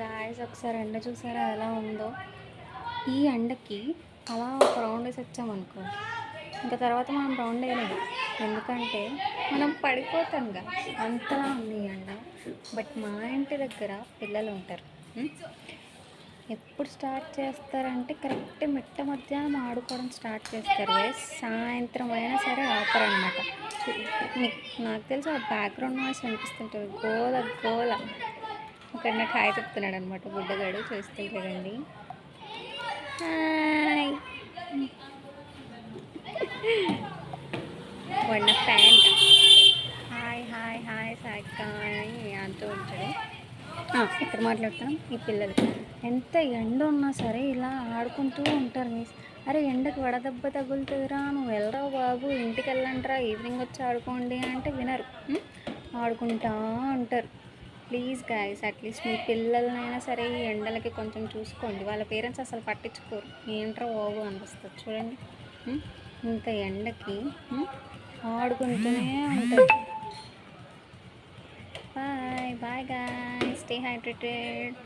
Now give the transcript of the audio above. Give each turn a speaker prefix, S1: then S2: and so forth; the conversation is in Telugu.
S1: గాయస్ ఒకసారి ఎండ చూసారా ఎలా ఉందో. ఈ ఎండకి అలా ఒక రౌండ్ వేసి వచ్చామనుకో, ఇంకా తర్వాత మనం రౌండ్ వేయలేము. ఎందుకంటే మనం పడిపోతాంగా, అంతలా ఉంది ఈ ఎండ. బట్ మా ఇంటి దగ్గర పిల్లలు ఉంటారు. ఎప్పుడు స్టార్ట్ చేస్తారంటే కరెక్ట్ మిట్ట మధ్యాహ్నం ఆడుకోవడం స్టార్ట్ చేస్తారు. సాయంత్రం అయినా సరే ఆపరనమాట. నాకు తెలిసి ఆ బ్యాక్గ్రౌండ్ నాయిస్ అనిపిస్తుంటుంది, గోల గోల. ఇక్కడ నాకు హాయ్ చెప్తున్నాడు అనమాట బుడ్డగాడు, చూస్తుంటాడండి. హాయ్ వన్న pant. Hi hi hi Saika అని అంటూ ఉంటాడు. ఇక్కడ మాట్లాడతాం. ఈ పిల్లలు ఎంత ఎండ ఉన్నా సరే ఇలా ఆడుకుంటూ ఉంటారు. మీస్ అరే ఎండకు వడదెబ్బ తగులుతుందిరా, నువ్వు వెళ్ళరా బాబు, ఇంటికి వెళ్ళండిరా, ఈవినింగ్ వచ్చి ఆడుకోండి అంటే వినరు, ఆడుకుంటా ఉంటారు. ప్లీజ్ గాయస్, అట్లీస్ట్ మీ పిల్లలనైనా సరే ఈ ఎండలకి కొంచెం చూసుకోండి. వాళ్ళ పేరెంట్స్ అసలు పట్టించుకోరు. ఏంట్రా బాబు అనిపిస్తుంది చూడండి. ఇంత ఎండకి ఆడుకుంటూనే ఉంటారు. Bye bye guys, stay hydrated.